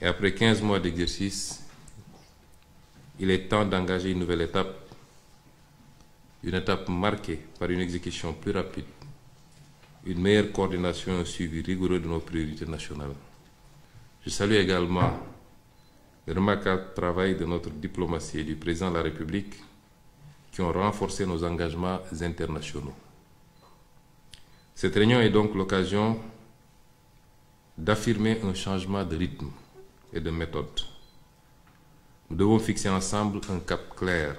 Et après 15 mois d'exercice, il est temps d'engager une nouvelle étape, une étape marquée par une exécution plus rapide, une meilleure coordination et un suivi rigoureux de nos priorités nationales. Je salue également le remarquable travail de notre diplomatie et du président de la République qui ont renforcé nos engagements internationaux. Cette réunion est donc l'occasion d'affirmer un changement de rythme et de méthode. Nous devons fixer ensemble un cap clair,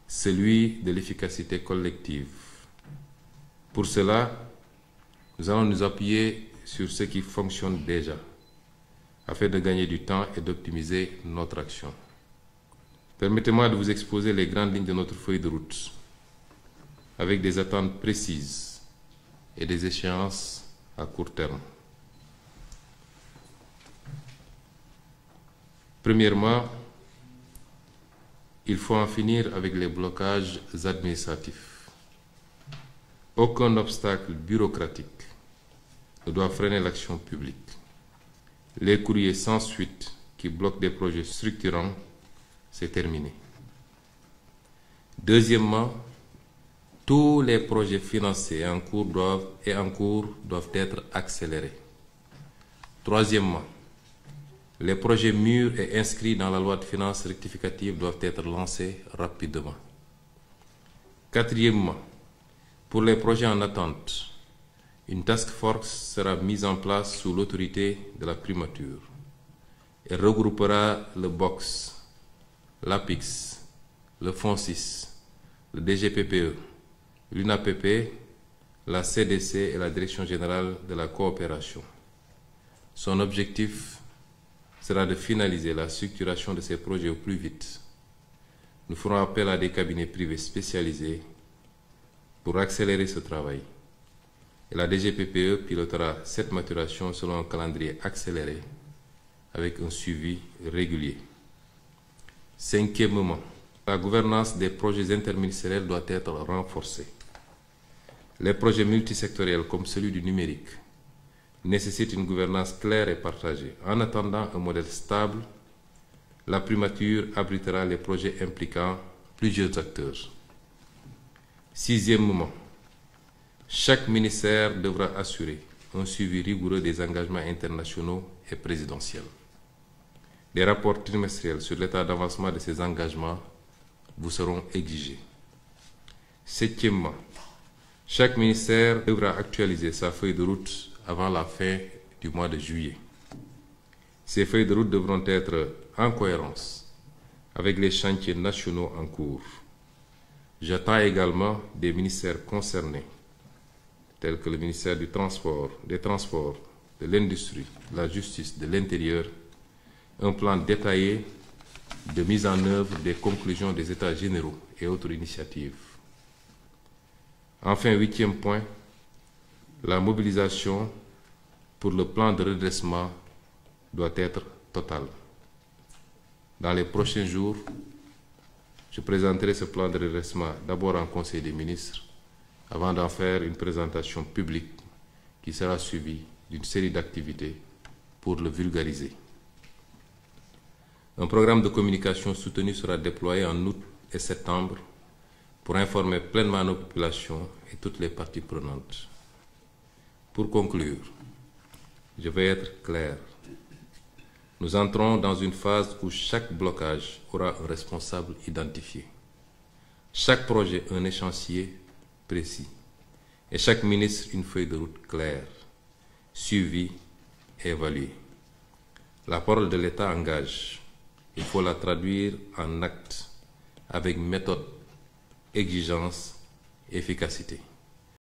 celui de l'efficacité collective. Pour cela, nous allons nous appuyer sur ce qui fonctionne déjà, afin de gagner du temps et d'optimiser notre action. Permettez-moi de vous exposer les grandes lignes de notre feuille de route, avec des attentes précises et des échéances à court terme. Premièrement, il faut en finir avec les blocages administratifs. Aucun obstacle bureaucratique ne doit freiner l'action publique. Les courriers sans suite qui bloquent des projets structurants, c'est terminé. Deuxièmement, tous les projets financés et en cours doivent être accélérés. Troisièmement, les projets mûrs et inscrits dans la loi de finances rectificative doivent être lancés rapidement. Quatrièmement, pour les projets en attente, une task force sera mise en place sous l'autorité de la primature. Elle regroupera le BOX, l'APIX, le FONSIS, le DGPPE, l'UNAPP, la CDC et la Direction générale de la coopération. Son objectif sera de finaliser la structuration de ces projets au plus vite. Nous ferons appel à des cabinets privés spécialisés pour accélérer ce travail. Et la DGPPE pilotera cette maturation selon un calendrier accéléré avec un suivi régulier. Cinquièmement, la gouvernance des projets interministériels doit être renforcée. Les projets multisectoriels comme celui du numérique nécessitent une gouvernance claire et partagée. En attendant un modèle stable, la primature abritera les projets impliquant plusieurs acteurs. Sixièmement, chaque ministère devra assurer un suivi rigoureux des engagements internationaux et présidentiels. Des rapports trimestriels sur l'état d'avancement de ces engagements vous seront exigés. Septièmement, chaque ministère devra actualiser sa feuille de route avant la fin du mois de juillet. Ces feuilles de route devront être en cohérence avec les chantiers nationaux en cours. J'attends également des ministères concernés, tels que le ministère des Transports, de l'Industrie, de la Justice, de l'Intérieur, un plan détaillé de mise en œuvre des conclusions des États généraux et autres initiatives. Enfin, huitième point, la mobilisation pour le plan de redressement doit être totale. Dans les prochains jours, je présenterai ce plan de redressement d'abord en Conseil des ministres, avant d'en faire une présentation publique qui sera suivie d'une série d'activités pour le vulgariser. Un programme de communication soutenu sera déployé en août et septembre pour informer pleinement nos populations et toutes les parties prenantes. Pour conclure, je vais être clair. Nous entrons dans une phase où chaque blocage aura un responsable identifié. Chaque projet un échéancier précis. Et chaque ministre une feuille de route claire, suivie et évaluée. La parole de l'État engage. Il faut la traduire en actes avec méthode, exigence et efficacité.